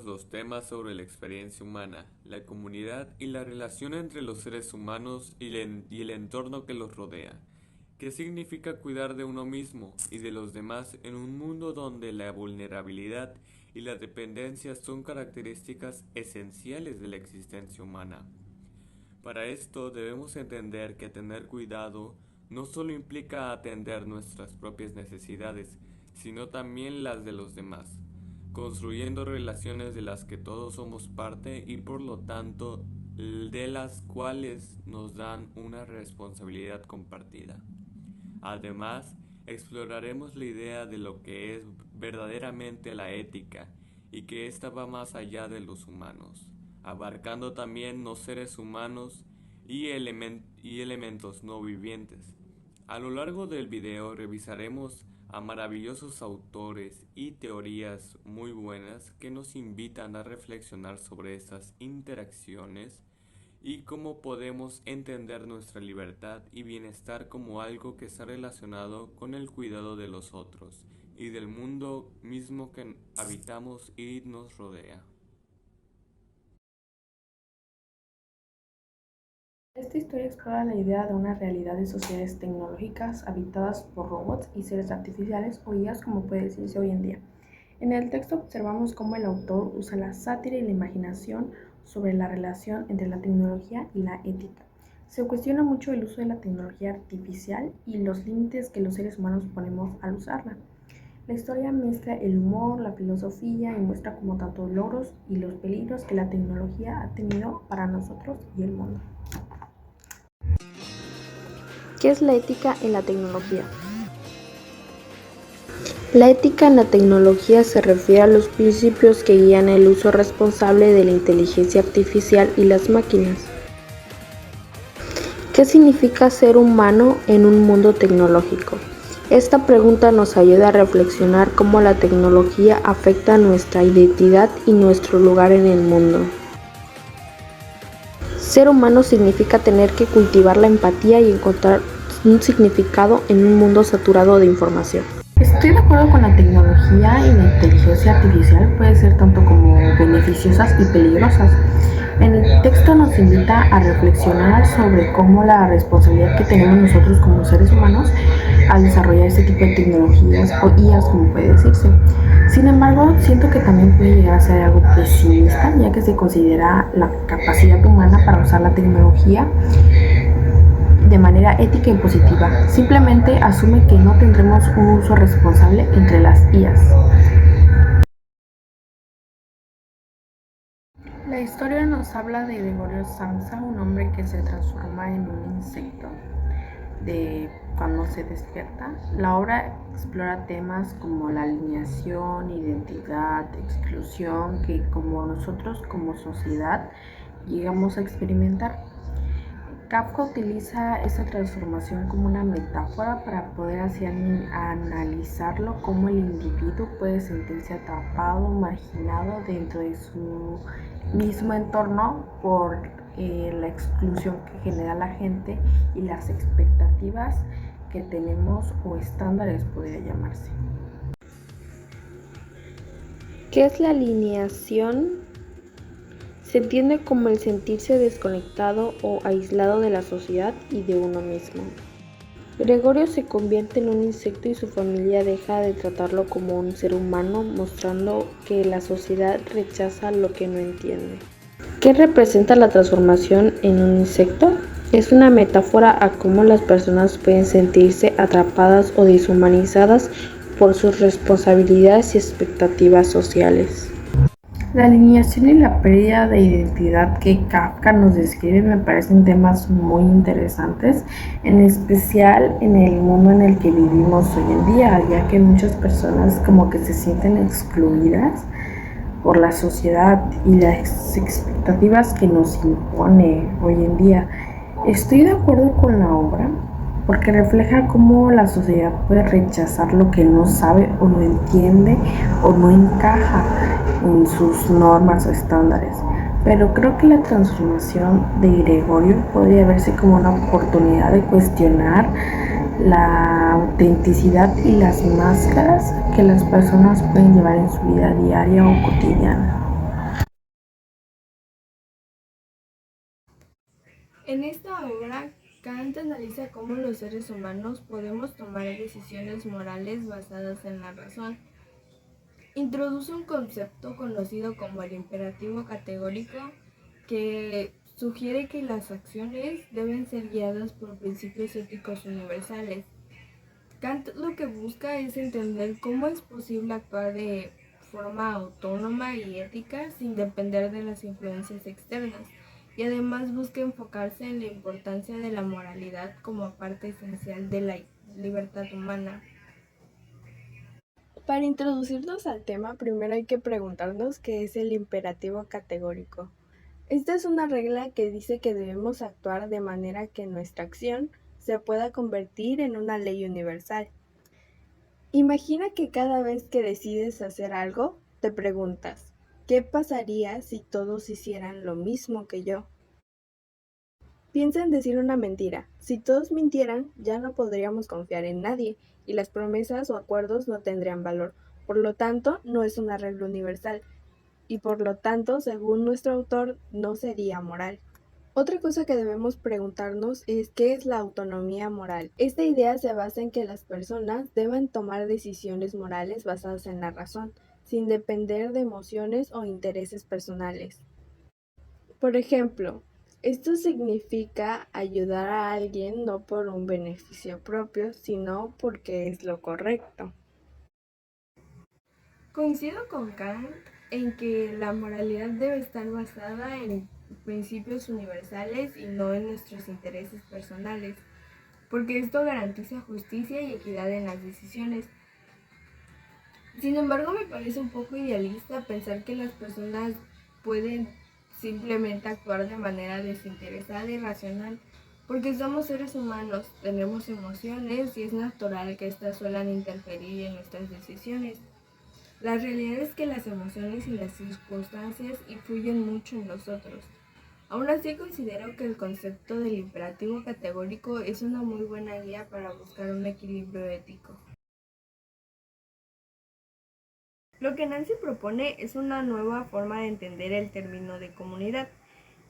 todos los temas sobre la experiencia humana, la comunidad y la relación entre los seres humanos y el entorno que los rodea. ¿Qué significa cuidar de uno mismo y de los demás en un mundo donde la vulnerabilidad y la dependencia son características esenciales de la existencia humana? Para esto debemos entender que tener cuidado no solo implica atender nuestras propias necesidades, sino también las de los demás, construyendo relaciones de las que todos somos parte y por lo tanto de las cuales nos dan una responsabilidad compartida. Además, exploraremos la idea de lo que es verdaderamente la ética y que ésta va más allá de los humanos, abarcando también los seres humanos y elementos no vivientes. A lo largo del video revisaremos a maravillosos autores y teorías muy buenas que nos invitan a reflexionar sobre estas interacciones y cómo podemos entender nuestra libertad y bienestar como algo que está relacionado con el cuidado de los otros y del mundo mismo que habitamos y nos rodea. Esta historia explora la idea de una realidad de sociedades tecnológicas habitadas por robots y seres artificiales o IAs, como puede decirse hoy en día. En el texto observamos cómo el autor usa la sátira y la imaginación sobre la relación entre la tecnología y la ética. Se cuestiona mucho el uso de la tecnología artificial y los límites que los seres humanos ponemos al usarla. La historia mezcla el humor, la filosofía y muestra como tanto los logros y los peligros que la tecnología ha tenido para nosotros y el mundo. ¿Qué es la ética en la tecnología? La ética en la tecnología se refiere a los principios que guían el uso responsable de la inteligencia artificial y las máquinas. ¿Qué significa ser humano en un mundo tecnológico? Esta pregunta nos ayuda a reflexionar cómo la tecnología afecta nuestra identidad y nuestro lugar en el mundo. Ser humano significa tener que cultivar la empatía y encontrar un significado en un mundo saturado de información. Estoy de acuerdo con la tecnología y la inteligencia artificial puede ser tanto como beneficiosas y peligrosas. En el texto nos invita a reflexionar sobre cómo la responsabilidad que tenemos nosotros como seres humanos al desarrollar este tipo de tecnologías o IAs, como puede decirse. Sin embargo, siento que también puede llegar a ser algo pesimista, ya que se considera la capacidad humana para usar la tecnología de manera ética y positiva. Simplemente asume que no tendremos un uso responsable entre las IAs. La historia nos habla de Gregorio Samsa, un hombre que se transforma en un insecto de cuando se despierta. La obra explora temas como la alineación, identidad, exclusión, que como nosotros como sociedad llegamos a experimentar. Kafka utiliza esta transformación como una metáfora para poder así analizarlo, cómo el individuo puede sentirse atrapado, marginado dentro de su mismo entorno por la exclusión que genera la gente y las expectativas que tenemos o estándares podría llamarse. ¿Qué es la alineación? Se entiende como el sentirse desconectado o aislado de la sociedad y de uno mismo. Gregorio se convierte en un insecto y su familia deja de tratarlo como un ser humano, mostrando que la sociedad rechaza lo que no entiende. ¿Qué representa la transformación en un insecto? Es una metáfora a cómo las personas pueden sentirse atrapadas o deshumanizadas por sus responsabilidades y expectativas sociales. La alineación y la pérdida de identidad que Kafka nos describe me parecen temas muy interesantes, en especial en el mundo en el que vivimos hoy en día, ya que muchas personas como que se sienten excluidas por la sociedad y las expectativas que nos impone hoy en día. Estoy de acuerdo con la obra porque refleja cómo la sociedad puede rechazar lo que no sabe o no entiende o no encaja en sus normas o estándares. Pero creo que la transformación de Gregorio podría verse como una oportunidad de cuestionar la autenticidad y las máscaras que las personas pueden llevar en su vida diaria o cotidiana. En esta obra, Kant analiza cómo los seres humanos podemos tomar decisiones morales basadas en la razón. Introduce un concepto conocido como el imperativo categórico que sugiere que las acciones deben ser guiadas por principios éticos universales. Kant lo que busca es entender cómo es posible actuar de forma autónoma y ética sin depender de las influencias externas, y además busca enfocarse en la importancia de la moralidad como parte esencial de la libertad humana. Para introducirnos al tema, primero hay que preguntarnos qué es el imperativo categórico. Esta es una regla que dice que debemos actuar de manera que nuestra acción se pueda convertir en una ley universal. Imagina que cada vez que decides hacer algo, te preguntas, ¿qué pasaría si todos hicieran lo mismo que yo? Piensa en decir una mentira. Si todos mintieran, ya no podríamos confiar en nadie y las promesas o acuerdos no tendrían valor. Por lo tanto, no es una regla universal y por lo tanto, según nuestro autor, no sería moral. Otra cosa que debemos preguntarnos es ¿qué es la autonomía moral? Esta idea se basa en que las personas deben tomar decisiones morales basadas en la razón, sin depender de emociones o intereses personales. Por ejemplo, esto significa ayudar a alguien no por un beneficio propio, sino porque es lo correcto. Coincido con Kant en que la moralidad debe estar basada en principios universales y no en nuestros intereses personales, porque esto garantiza justicia y equidad en las decisiones. Sin embargo, me parece un poco idealista pensar que las personas pueden simplemente actuar de manera desinteresada y racional, porque somos seres humanos, tenemos emociones y es natural que éstas suelan interferir en nuestras decisiones. La realidad es que las emociones y las circunstancias influyen mucho en nosotros. Aún así considero que el concepto del imperativo categórico es una muy buena guía para buscar un equilibrio ético. Lo que Nancy propone es una nueva forma de entender el término de comunidad.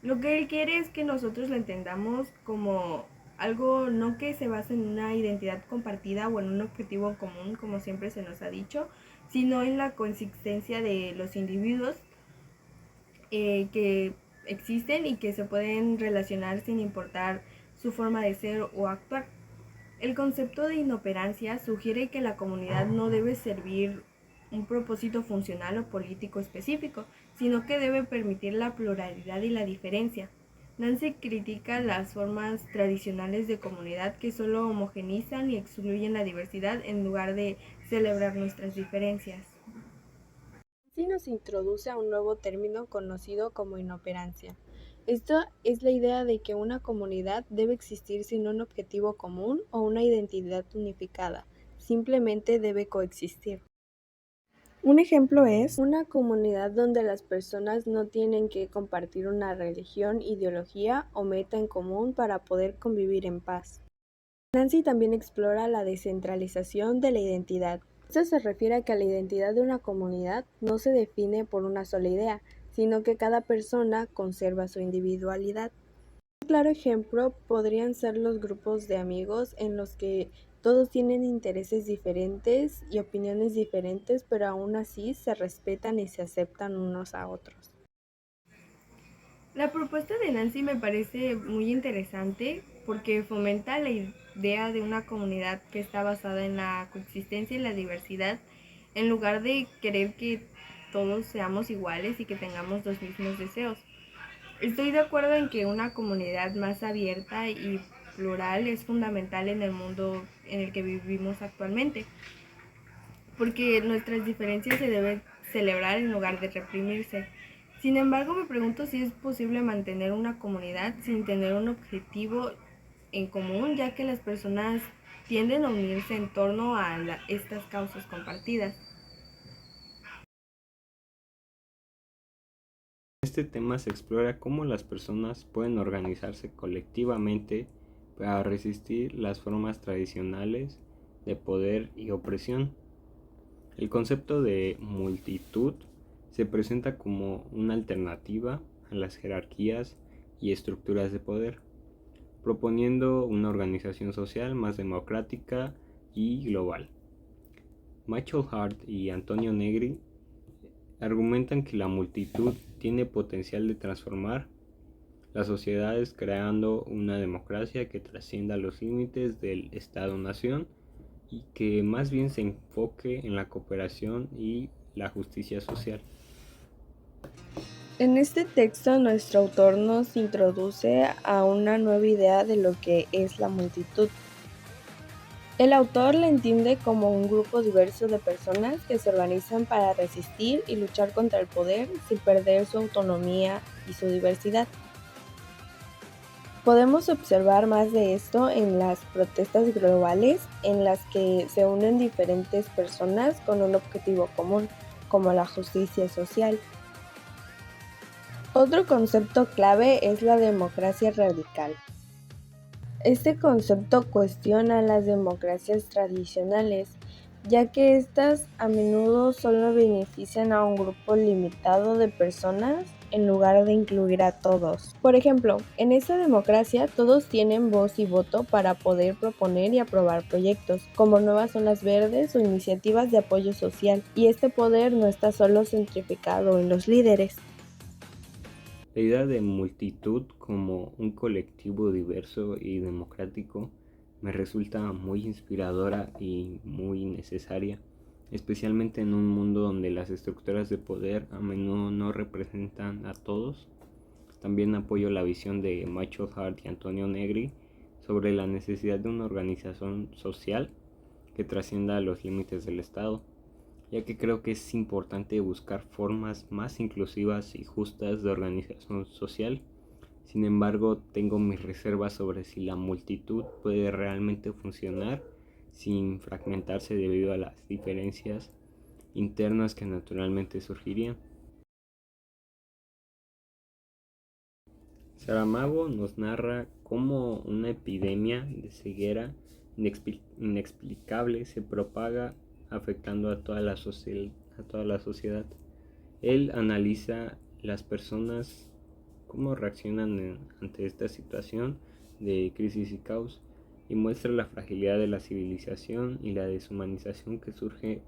Lo que él quiere es que nosotros lo entendamos como algo no que se base en una identidad compartida o en un objetivo común, como siempre se nos ha dicho, sino en la consistencia de los individuos que existen y que se pueden relacionar sin importar su forma de ser o actuar. El concepto de inoperancia sugiere que la comunidad no debe servir un propósito funcional o político específico, sino que debe permitir la pluralidad y la diferencia. Nancy critica las formas tradicionales de comunidad que solo homogenizan y excluyen la diversidad en lugar de celebrar nuestras diferencias. Nancy nos introduce a un nuevo término conocido como inoperancia. Esto es la idea de que una comunidad debe existir sin un objetivo común o una identidad unificada, simplemente debe coexistir. Un ejemplo es una comunidad donde las personas no tienen que compartir una religión, ideología o meta en común para poder convivir en paz. Nancy también explora la descentralización de la identidad. Esto se refiere a que la identidad de una comunidad no se define por una sola idea, sino que cada persona conserva su individualidad. Un claro ejemplo podrían ser los grupos de amigos en los que todos tienen intereses diferentes y opiniones diferentes, pero aún así se respetan y se aceptan unos a otros. La propuesta de Nancy me parece muy interesante porque fomenta la idea de una comunidad que está basada en la coexistencia y la diversidad, en lugar de querer que todos seamos iguales y que tengamos los mismos deseos. Estoy de acuerdo en que una comunidad más abierta y plural es fundamental en el mundo en el que vivimos actualmente, porque nuestras diferencias se deben celebrar en lugar de reprimirse. Sin embargo, me pregunto si es posible mantener una comunidad sin tener un objetivo en común, ya que las personas tienden a unirse en torno a estas causas compartidas. En este tema se explora cómo las personas pueden organizarse colectivamente para resistir las formas tradicionales de poder y opresión. El concepto de multitud se presenta como una alternativa a las jerarquías y estructuras de poder. proponiendo una organización social más democrática y global. Michael Hart y Antonio Negri argumentan que la multitud tiene potencial de transformar las sociedades creando una democracia que trascienda los límites del Estado-nación y que más bien se enfoque en la cooperación y la justicia social. En este texto, nuestro autor nos introduce a una nueva idea de lo que es la multitud. El autor la entiende como un grupo diverso de personas que se organizan para resistir y luchar contra el poder sin perder su autonomía y su diversidad. Podemos observar más de esto en las protestas globales en las que se unen diferentes personas con un objetivo común, como la justicia social. Otro concepto clave es la democracia radical. Este concepto cuestiona las democracias tradicionales, ya que éstas a menudo solo benefician a un grupo limitado de personas en lugar de incluir a todos. Por ejemplo, en esta democracia todos tienen voz y voto para poder proponer y aprobar proyectos, como nuevas zonas verdes o iniciativas de apoyo social, y este poder no está solo centrificado en los líderes. La idea de multitud como un colectivo diverso y democrático me resulta muy inspiradora y muy necesaria, especialmente en un mundo donde las estructuras de poder a menudo no representan a todos. También apoyo la visión de Michael Hart y Antonio Negri sobre la necesidad de una organización social que trascienda los límites del Estado, ya que creo que es importante buscar formas más inclusivas y justas de organización social. Sin embargo, tengo mis reservas sobre si la multitud puede realmente funcionar sin fragmentarse debido a las diferencias internas que naturalmente surgirían. Saramago nos narra cómo una epidemia de ceguera inexplicable se propaga afectando a toda la sociedad. Él analiza las personas cómo reaccionan ante esta situación de crisis y caos y muestra la fragilidad de la civilización y la deshumanización que surge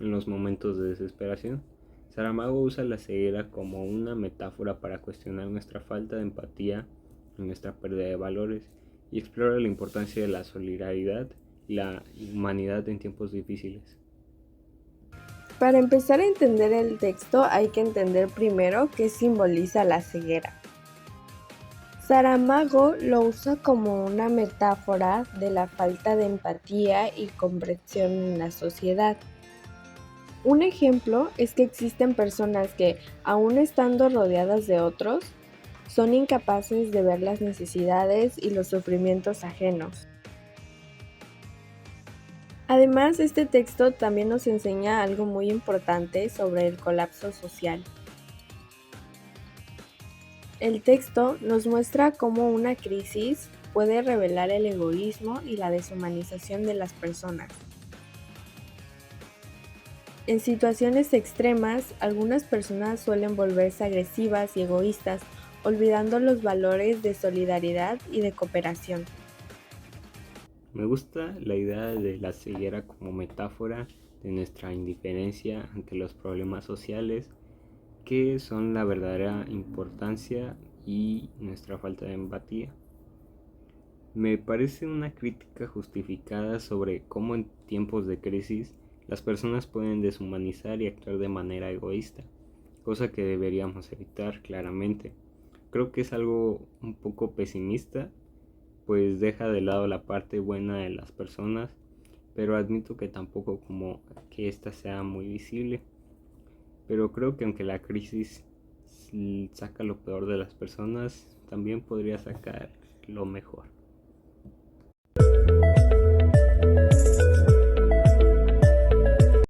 en los momentos de desesperación. Saramago usa la ceguera como una metáfora para cuestionar nuestra falta de empatía y nuestra pérdida de valores y explora la importancia de la solidaridad y la humanidad en tiempos difíciles. Para empezar a entender el texto hay que entender primero qué simboliza la ceguera. Saramago lo usa como una metáfora de la falta de empatía y comprensión en la sociedad. Un ejemplo es que existen personas que, aun estando rodeadas de otros, son incapaces de ver las necesidades y los sufrimientos ajenos. Además, este texto también nos enseña algo muy importante sobre el colapso social. El texto nos muestra cómo una crisis puede revelar el egoísmo y la deshumanización de las personas. En situaciones extremas, algunas personas suelen volverse agresivas y egoístas, olvidando los valores de solidaridad y de cooperación. Me gusta la idea de la ceguera como metáfora de nuestra indiferencia ante los problemas sociales, que son la verdadera importancia y nuestra falta de empatía. Me parece una crítica justificada sobre cómo en tiempos de crisis las personas pueden deshumanizar y actuar de manera egoísta, cosa que deberíamos evitar claramente. Creo que es algo un poco pesimista, pues deja de lado la parte buena de las personas, pero admito que tampoco como que esta sea muy visible. Pero creo que aunque la crisis saca lo peor de las personas, también podría sacar lo mejor.